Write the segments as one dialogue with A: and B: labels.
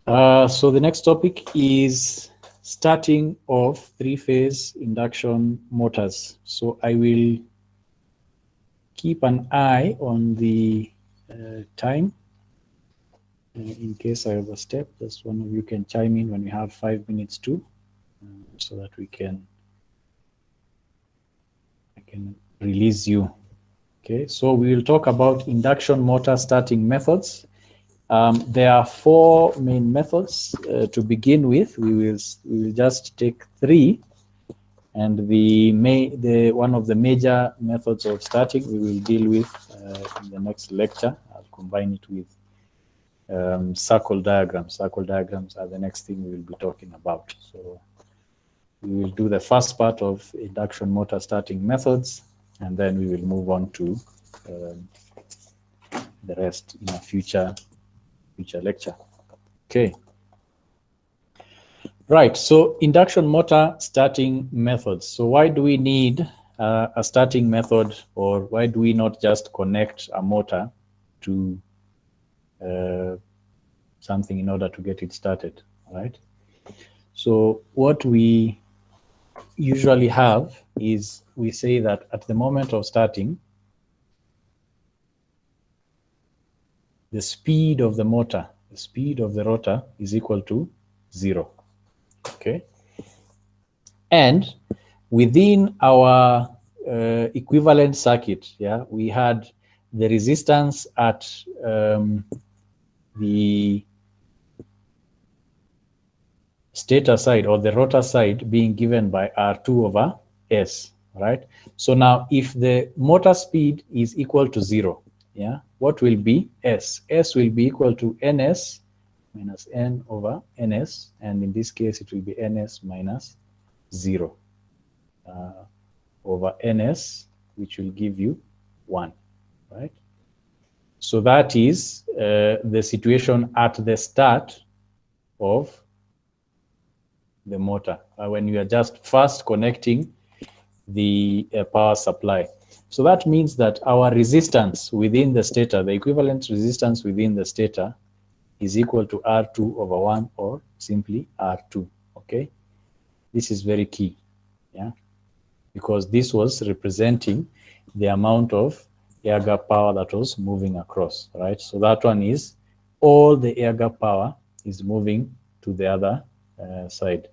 A: So the next topic is starting of three-phase induction motors. So I will keep an eye on the time in case I overstep. Just one of you can chime in when you have 5 minutes too, so that I can release you. Okay, so we will talk about induction motor starting methods. There are four main methods to begin with. We will just take three, and one of the major methods of starting we will deal with in the next lecture. I'll combine it with circle diagrams. Circle diagrams are the next thing we will be talking about. So we will do the first part of induction motor starting methods, and then we will move on to the rest in a future lecture. Okay. Right, so induction motor starting methods. So why do we need a starting method, or why do we not just connect a motor to something in order to get it started, right? So what we usually have is we say that at the moment of starting, the speed of the motor, the speed of the rotor is equal to 0. Okay. And within our equivalent circuit, yeah, we had the resistance at the stator side or the rotor side being given by R2 over S, right? So now if the motor speed is equal to 0, yeah, what will be S? S will be equal to NS minus N over NS, and in this case it will be NS minus 0 over NS, which will give you 1, right? So that is the situation at the start of the motor, when you are just first connecting the power supply. So that means that our resistance within the stator, the equivalent resistance within the stator, is equal to R2 over 1, or simply R2, okay? This is very key, yeah? Because this was representing the amount of air gap power that was moving across, right? So that one is all the air gap power is moving to the other side.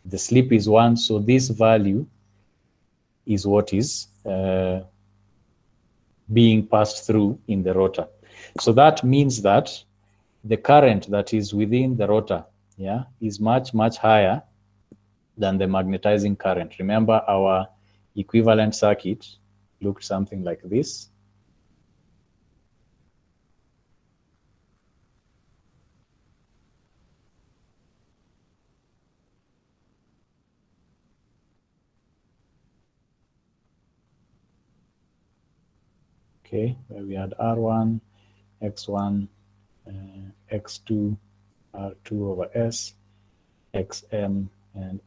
A: The slip is 1, so this value is what is being passed through in the rotor. So that means that the current that is within the rotor, yeah, is much, much higher than the magnetizing current. Remember, our equivalent circuit looked something like this. Okay, where we had R1, X1, X2, R2 over S, XM, and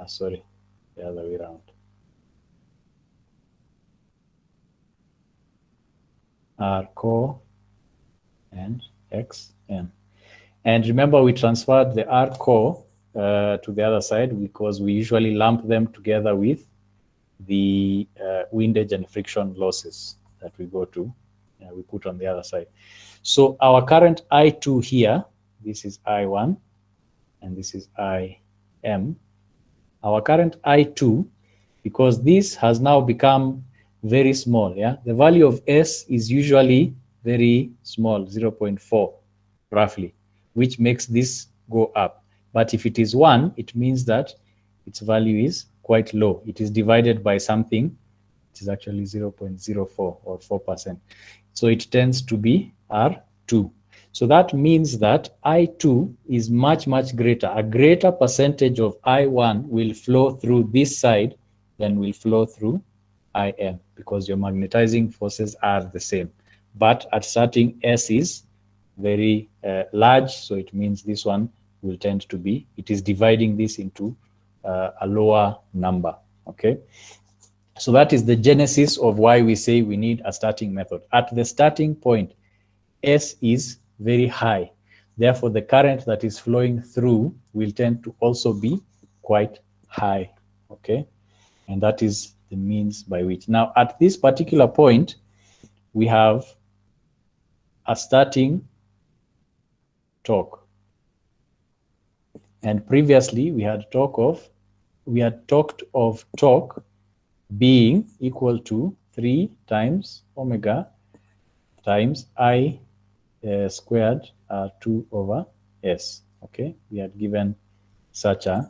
A: sorry, the other way around. R core and XM. And remember, we transferred the R core to the other side because we usually lump them together with the windage and friction losses that we go to, we put on the other side. So our current I2 here, this is I1, and this is IM. Our current I2, because this has now become very small, yeah? The value of S is usually very small, 0.4 roughly, which makes this go up. But if it is 1, it means that its value is quite low. It is divided by something, which is actually 0.04 or 4%. So it tends to be R2. So that means that I2 is much, much greater. A greater percentage of I1 will flow through this side than will flow through IM, because your magnetizing forces are the same. But at starting, S is very large, so it means this one will tend to be, it is dividing this into a lower number, okay? So that is the genesis of why we say we need a starting method. At the starting point, S is very high. Therefore, the current that is flowing through will tend to also be quite high, okay? And that is the means by which. Now, at this particular point, we have a starting torque. And previously, we had talked of torque being equal to 3 times omega times I squared 2 over S. Okay, we had given such an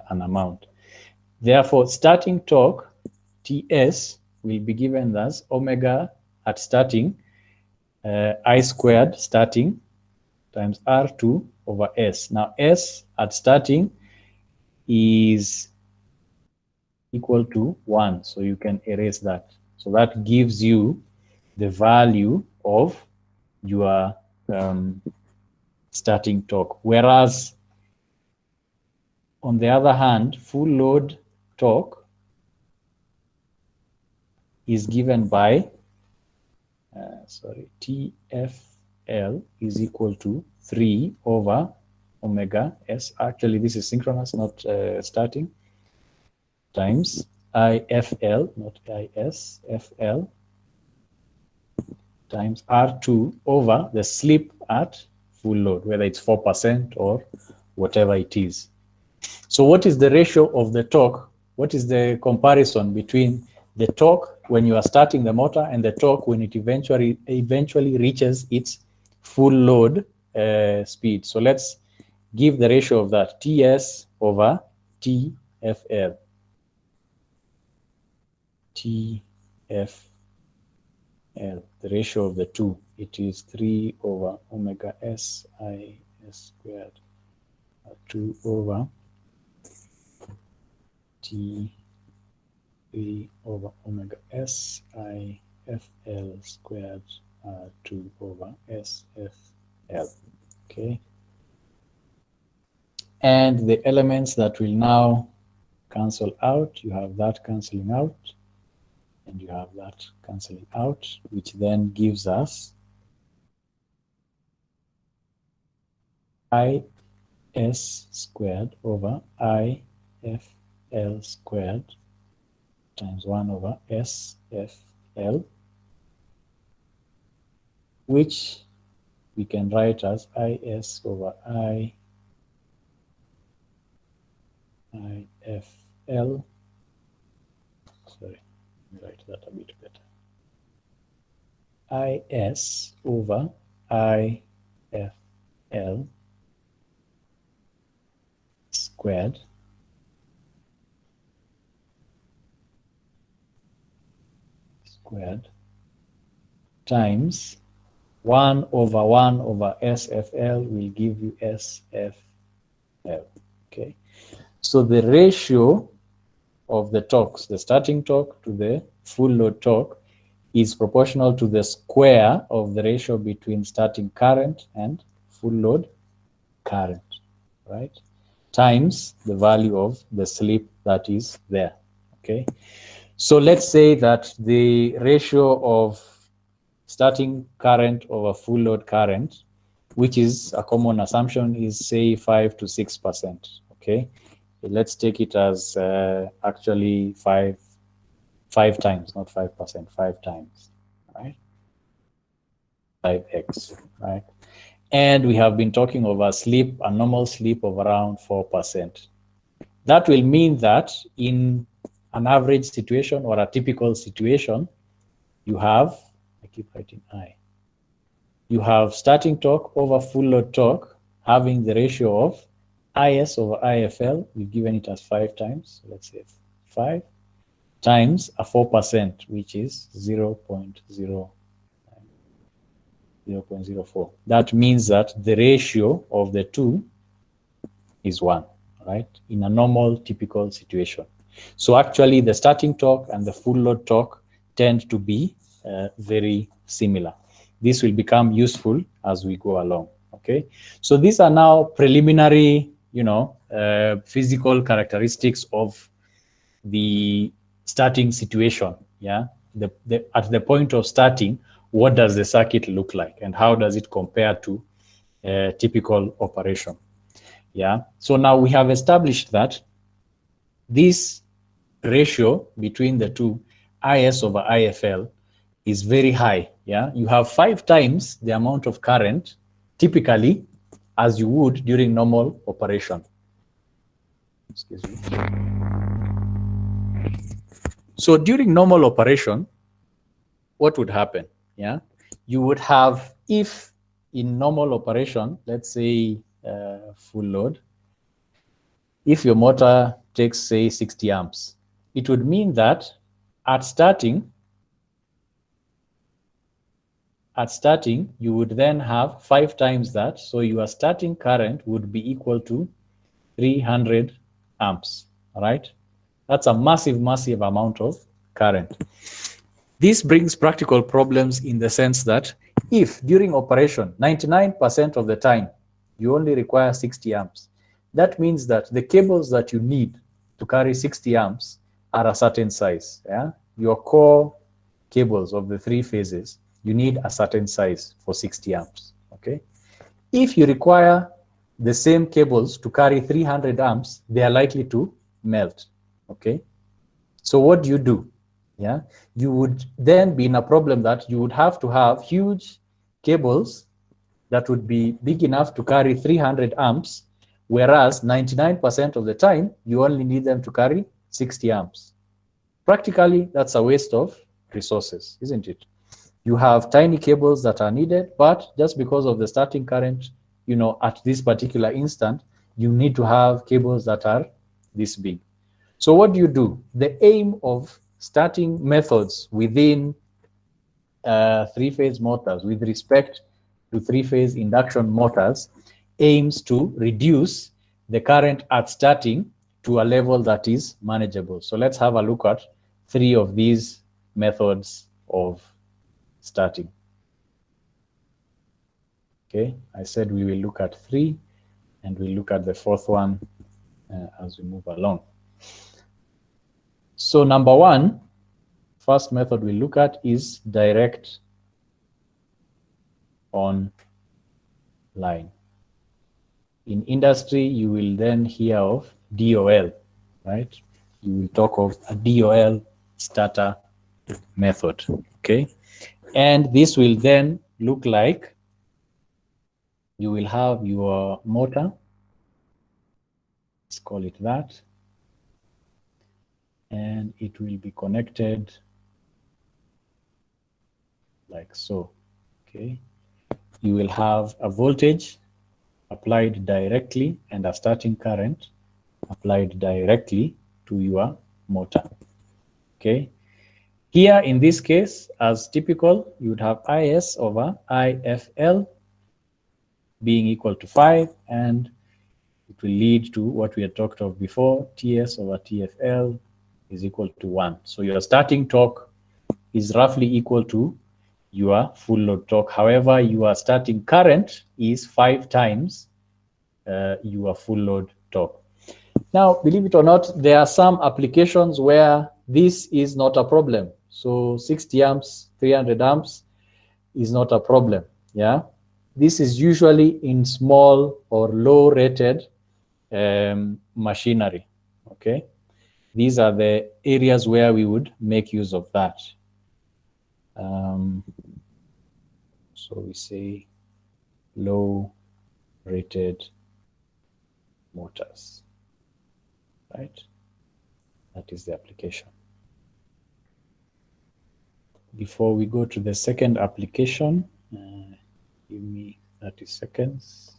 A: amount. Therefore, starting torque Ts will be given as omega at starting I squared starting times R2 over S. Now, S at starting is equal to 1, so you can erase that. So that gives you the value of your starting torque. Whereas, on the other hand, full load torque is given by, TFL is equal to 3 over omega S. Actually, this is synchronous, not starting, times IFL, not IS, FL, times R2 over the slip at full load, whether it's 4% or whatever it is. So what is the ratio of the torque? What is the comparison between the torque when you are starting the motor and the torque when it eventually reaches its full load speed? So let's give the ratio of that, TS over TFL. TFL, the ratio of the two, it is 3 over omega S I S squared 2 over T 3 over omega S I FL squared 2 over SFL. Okay. And the elements that will now cancel out, you have that canceling out, and you have that canceling out, which then gives us IS squared over IFL squared times 1 over SFL, which we can write as IS over IFL. Sorry, let me write that a bit better. IS over IFL squared times 1 over SFL will give you SFL. Okay, so the ratio of the torques, the starting torque to the full load torque, is proportional to the square of the ratio between starting current and full load current, right? Times the value of the slip that is there, okay? So let's say that the ratio of starting current over full load current, which is a common assumption, is say 5 to 6%, okay? Let's take it as actually 5 times, not 5%, 5 times, right? 5x, right? And we have been talking of a normal slip of around 4%. That will mean that in an average situation or a typical situation, you have, I keep writing I, you have starting torque over full load torque having the ratio of IS over IFL. We've given it as 5 times. So let's say 5 times a 4%, which is 0.04. That means that the ratio of the two is 1, right? In a normal, typical situation. So actually, the starting torque and the full load torque tend to be very similar. This will become useful as we go along, okay? So these are now preliminary, physical characteristics of the starting situation, yeah? At the point of starting, what does the circuit look like and how does it compare to typical operation. Yeah. So now we have established that this ratio between the two, IS over IFL, is very high. Yeah. You have 5 times the amount of current typically as you would during normal operation. Excuse me. So during normal operation, what would happen? Yeah, you would have, if in normal operation, let's say full load, if your motor takes, say, 60 amps, it would mean that at starting, you would then have 5 times that. So your starting current would be equal to 300 amps. All right. That's a massive, massive amount of current. This brings practical problems in the sense that if during operation, 99% of the time, you only require 60 amps, that means that the cables that you need to carry 60 amps are a certain size. Yeah? Your core cables of the 3 phases, you need a certain size for 60 amps. Okay. If you require the same cables to carry 300 amps, they are likely to melt. Okay. So what do you do? Yeah, you would then be in a problem that you would have to have huge cables that would be big enough to carry 300 amps, whereas 99% of the time, you only need them to carry 60 amps. Practically, that's a waste of resources, isn't it? You have tiny cables that are needed, but just because of the starting current, at this particular instant, you need to have cables that are this big. So what do? The aim of starting methods within 3-phase motors with respect to 3-phase induction motors aims to reduce the current at starting to a level that is manageable. So let's have a look at 3 of these methods of starting. Okay, I said we will look at 3, and we'll look at the 4th one as we move along. So number 1, first method we look at is direct on line. In industry, you will then hear of DOL, right? You will talk of a DOL starter method, okay? And this will then look like you will have your motor, let's call it that, and it will be connected like so, okay? You will have a voltage applied directly and a starting current applied directly to your motor, okay? Here in this case, as typical, you would have IS over IFL being equal to 5, and it will lead to what we had talked of before, TS over TFL is equal to 1. So your starting torque is roughly equal to your full load torque. However, your starting current is 5 times your full load torque. Now, believe it or not, there are some applications where this is not a problem. So 60 amps, 300 amps is not a problem. Yeah, this is usually in small or low rated machinery. Okay, these are the areas where we would make use of that. So we say low rated motors, right? That is the application. Before we go to the second application, give me 30 seconds.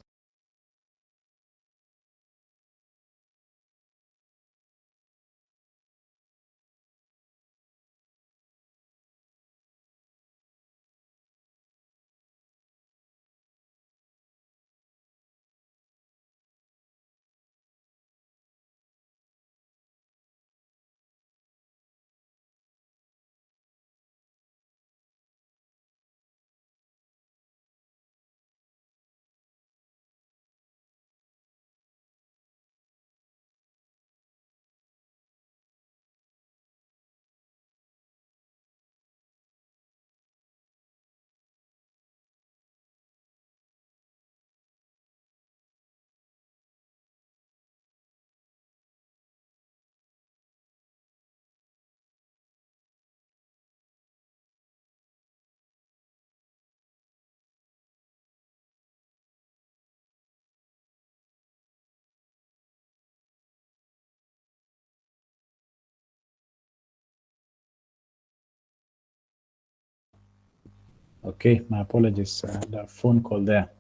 A: Okay, my apologies. The phone call there.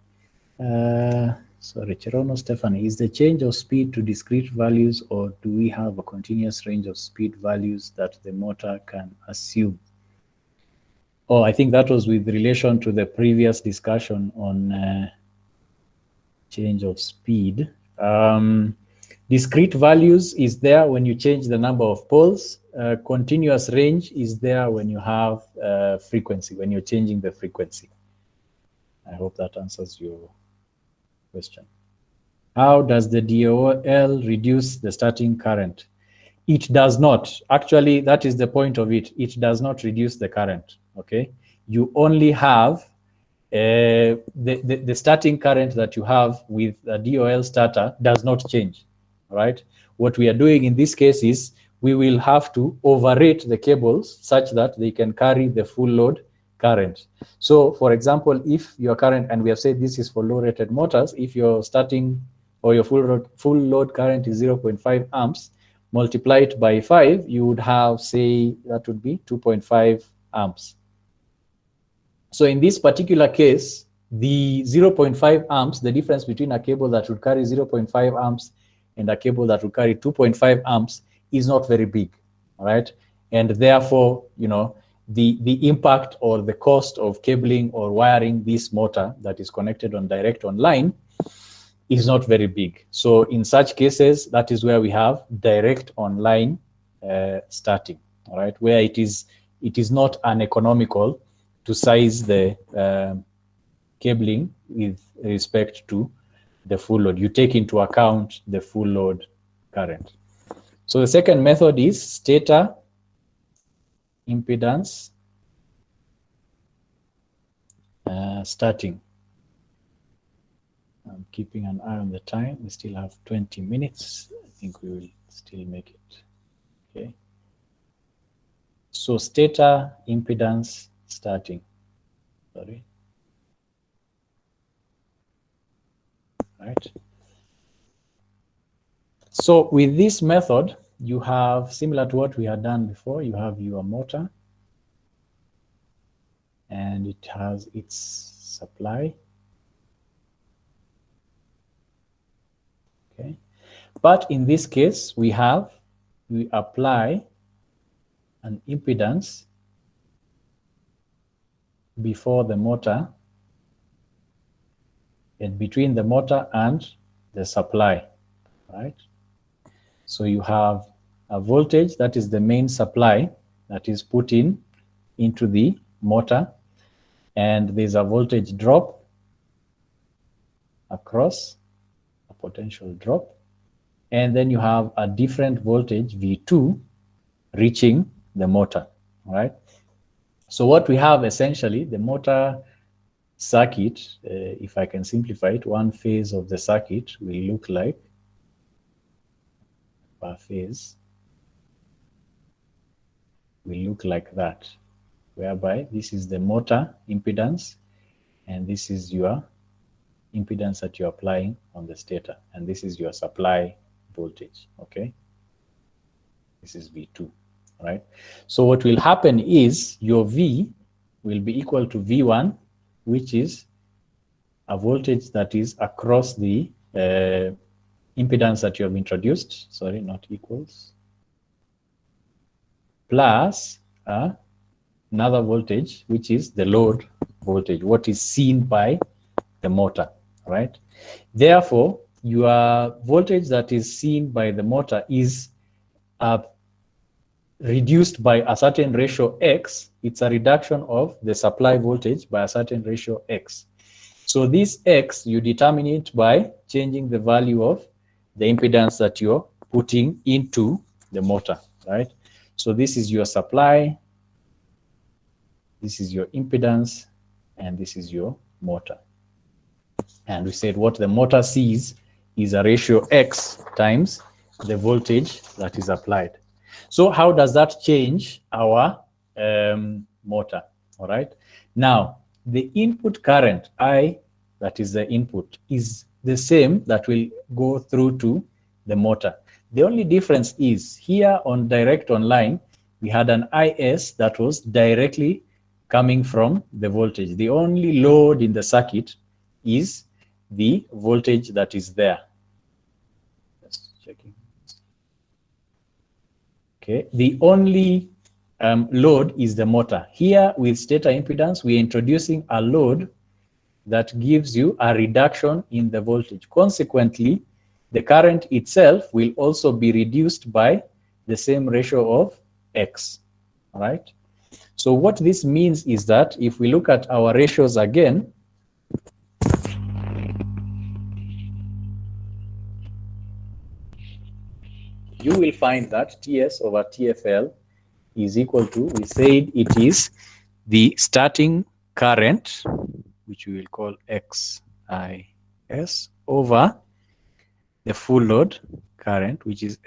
A: Sorry, Cherono Stephanie, is the change of speed to discrete values, or do we have a continuous range of speed values that the motor can assume? Oh, I think that was with relation to the previous discussion on change of speed. Discrete values is there when you change the number of poles. Continuous range is there when you have frequency, when you're changing the frequency. I hope that answers your question. How does the DOL reduce the starting current? It does not. Actually, that is the point of it. It does not reduce the current, okay? You only have the starting current that you have with a DOL starter does not change, right? What we are doing in this case is we will have to overrate the cables such that they can carry the full load current. So, for example, if your current, and we have said this is for low rated motors, if your starting or your full load current is 0.5 amps, multiply it by 5, you would have, say, that would be 2.5 amps. So in this particular case, the 0.5 amps, the difference between a cable that would carry 0.5 amps and a cable that would carry 2.5 amps is not very big, all right? And therefore, you know, the impact or the cost of cabling or wiring this motor that is connected on direct online is not very big. So in such cases, that is where we have direct online starting, all right, where it is not uneconomical to size the cabling with respect to the full load. You take into account the full load current. So the second method is Stata impedance starting. I'm keeping an eye on the time. We still have 20 minutes. I think we will still make it. Okay. So Stata impedance starting. Sorry. Right. So with this method, you have, similar to what we had done before, you have your motor and it has its supply. Okay. But in this case, we apply an impedance before the motor and between the motor and the supply, right? So you have a voltage that is the main supply that is put into the motor, and there's a voltage drop across, a potential drop, and then you have a different voltage V2 reaching the motor, right? So what we have essentially, the motor circuit, if I can simplify it, one phase of the circuit will look like per phase will look like that, whereby this is the motor impedance and this is your impedance that you're applying on the stator, and this is your supply voltage, okay? This is V2, right? So what will happen is your V will be equal to V1, which is a voltage that is across the impedance that you have introduced, sorry, not equals, plus another voltage, which is the load voltage, what is seen by the motor, right? Therefore, your voltage that is seen by the motor is reduced by a certain ratio X. It's a reduction of the supply voltage by a certain ratio X. So this X, you determine it by changing the value of the impedance that you're putting into the motor, right? So this is your supply, this is your impedance, and this is your motor. And we said what the motor sees is a ratio X times the voltage that is applied. So how does that change our motor? All right. Now, the input current, I, that is the input, is the same that will go through to the motor. The only difference is here on direct online, we had an IS that was directly coming from the voltage. The only load in the circuit is the voltage that is there. Just checking. Okay, the only load is the motor. Here with stator impedance, we're introducing a load that gives you a reduction in the voltage. Consequently, the current itself will also be reduced by the same ratio of X, all right? So what this means is that if we look at our ratios again, you will find that TS over TFL is equal to, we said it is the starting current, which we will call XIS, over the full load current, which is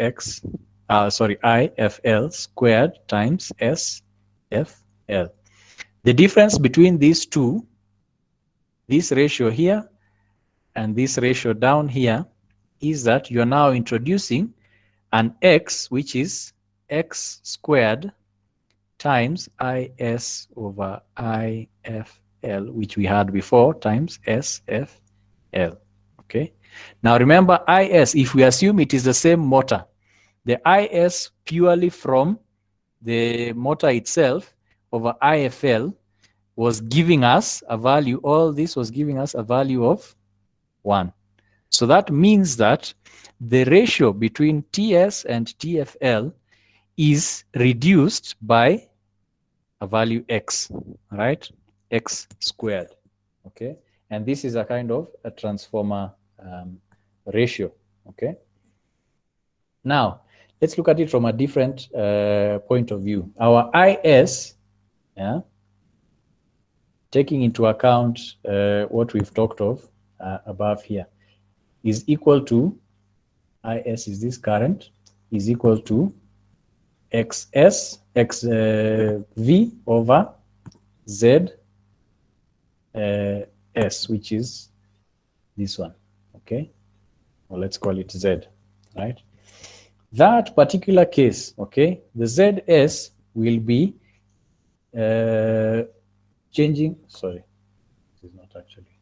A: IFL squared times SFL. The difference between these two, this ratio here and this ratio down here, is that you're now introducing an X, which is X squared times IS over IFL, which we had before, times SFL. Okay. Now remember, IS, if we assume it is the same motor, the IS purely from the motor itself over IFL was giving us a value, all this was giving us a value of 1. So that means that the ratio between TS and TFL is reduced by a value X, right? X squared, okay? And this is a kind of a transformer ratio, okay? Now, let's look at it from a different point of view. Our IS, yeah, taking into account what we've talked of above here, is equal to, IS is this current, is equal to XV over Z S, which is this one, okay? Or let's call it Z, right? That particular case, okay, the ZS will be changing, sorry, this is not actually.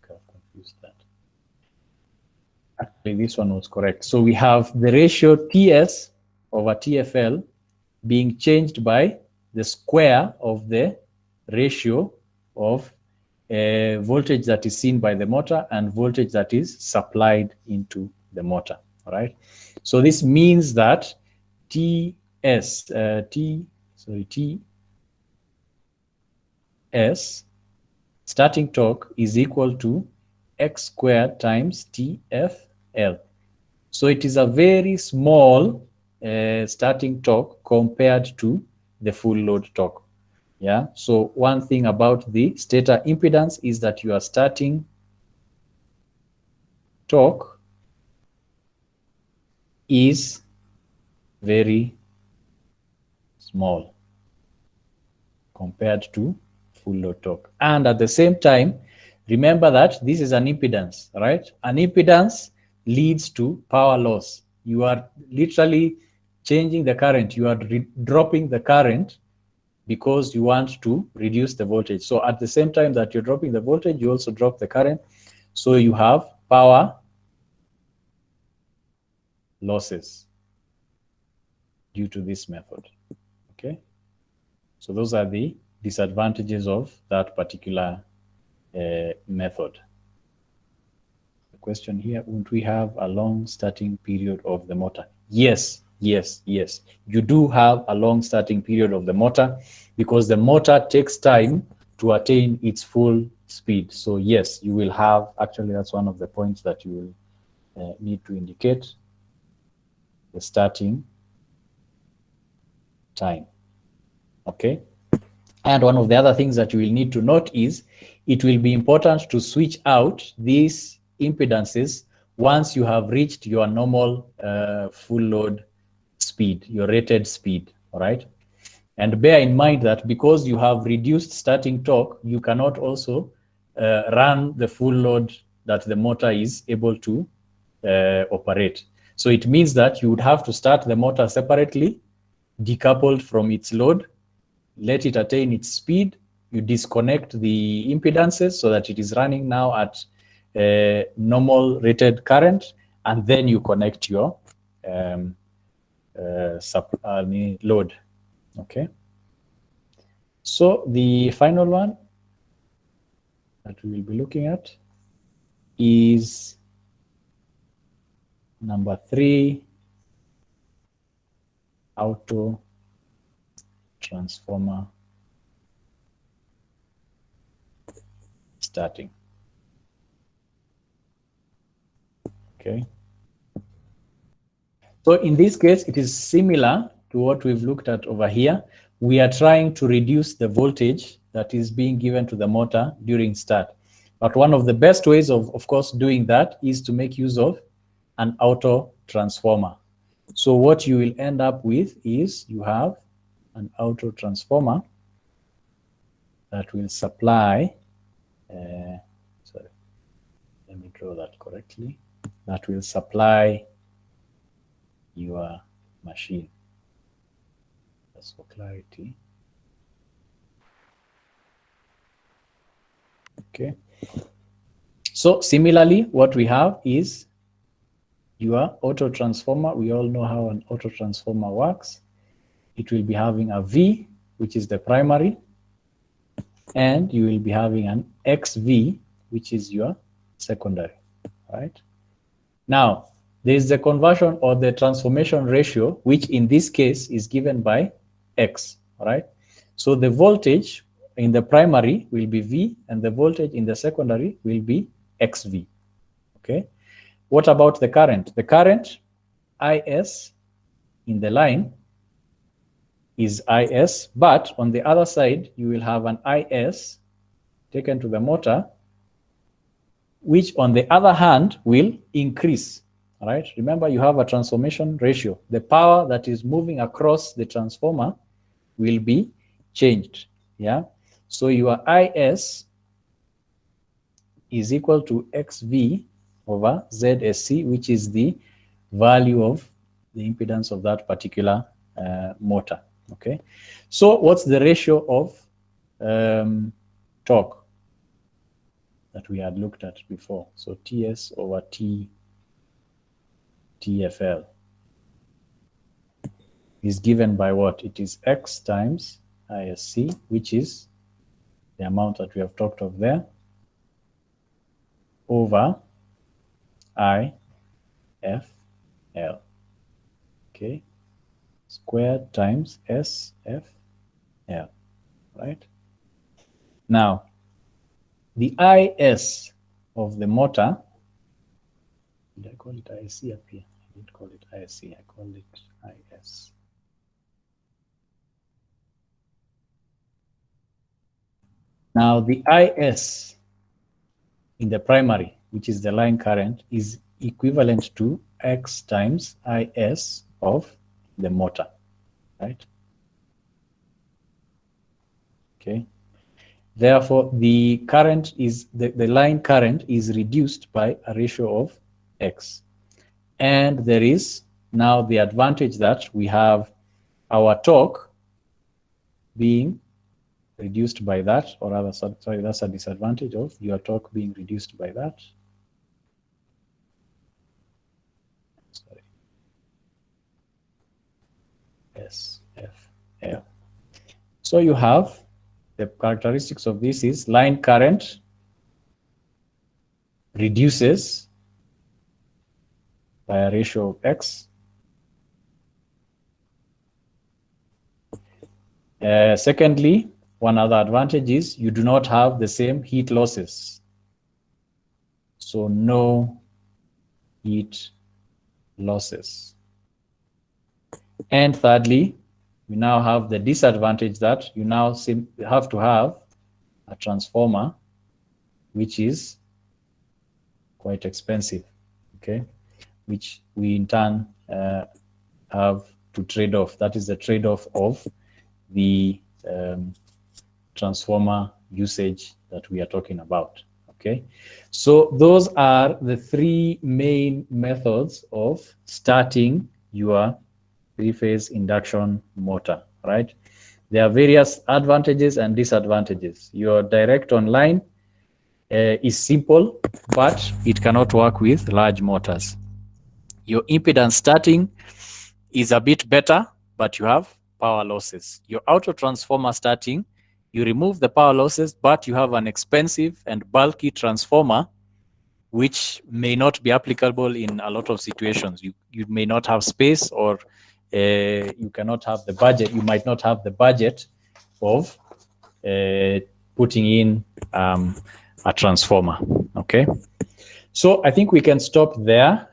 A: I've confused that. Actually, this one was correct. So we have the ratio TS over TFL being changed by the square of the ratio of voltage that is seen by the motor and voltage that is supplied into the motor, all right? So this means that TS starting torque is equal to X squared times TFL. So it is a very small starting torque compared to the full load torque. Yeah, so one thing about the stator impedance is that your starting torque is very small compared to full load torque. And at the same time, remember that this is an impedance, right? An impedance leads to power loss. You are literally changing the current. You are dropping the current because you want to reduce the voltage. So at the same time that you're dropping the voltage, you also drop the current. So you have power losses due to this method, okay? So those are the disadvantages of that particular method. The question here, won't we have a long starting period of the motor? Yes, yes, yes. You do have a long starting period of the motor because the motor takes time to attain its full speed. So yes, you will have, actually that's one of the points that you will need to indicate, the starting time, okay? And one of the other things that you will need to note is it will be important to switch out these impedances once you have reached your normal full load speed, your rated speed, all right? And bear in mind that because you have reduced starting torque, you cannot also run the full load that the motor is able to operate. So it means that you would have to start the motor separately, decoupled from its load, let it attain its speed, you disconnect the impedances so that it is running now at normal rated current, and then you connect your load. Okay. So the final one that we will be looking at is number 3, auto transformer starting. Okay. So in this case, it is similar to what we've looked at over here. We are trying to reduce the voltage that is being given to the motor during start. But one of the best ways of course, doing that is to make use of an auto transformer. So what you will end up with is you have an auto transformer that will supply, sorry, let me draw that correctly, that will supply your machine. Just for clarity. Okay. So similarly, what we have is your auto transformer. We all know how an auto transformer works. It will be having a V, which is the primary, and you will be having an XV, which is your secondary, right? Now, there is the conversion or the transformation ratio, which in this case is given by X, all right? So the voltage in the primary will be V, and the voltage in the secondary will be XV, okay? What about the current? The current, IS, in the line is IS, but on the other side, you will have an IS taken to the motor, which on the other hand will increase, all right? Remember, you have a transformation ratio. The power that is moving across the transformer will be changed, yeah? So your IS is equal to XV over ZSC, which is the value of the impedance of that particular motor, okay? So what's the ratio of torque that we had looked at before? So TS over TFL is given by what? It is X times ISC, which is the amount that we have talked of there, over IFL, okay, squared times SFL, right? Now, the IS of the motor, did I call it ISC up here? I didn't call it ISC, I called it IS. Now, the IS in the primary, which is the line current, is equivalent to X times IS of the motor, right? Okay. Therefore, the current is, the line current is reduced by a ratio of X. And there is now the advantage that we have our torque being reduced by that, or rather, sorry, that's a disadvantage of your torque being reduced by that. Sorry. SFL. So you have the characteristics of this is line current reduces by a ratio of X. Secondly, one other advantage is you do not have the same heat losses. So no heat losses. And thirdly, we now have the disadvantage that you now have to have a transformer, which is quite expensive, okay? Which we in turn have to trade off. That is the trade-off of the transformer usage that we are talking about, Okay, so those are the three main methods of starting your three-phase induction motor, right? There are various advantages and disadvantages. Your direct online is simple, but it cannot work with large motors. Your impedance starting is a bit better, but you have power losses. Your auto transformer starting, you remove the power losses, but you have an expensive and bulky transformer, which may not be applicable in a lot of situations. You may not have space, or you cannot have the budget. You might not have the budget of putting in a transformer. Okay, so I think we can stop there.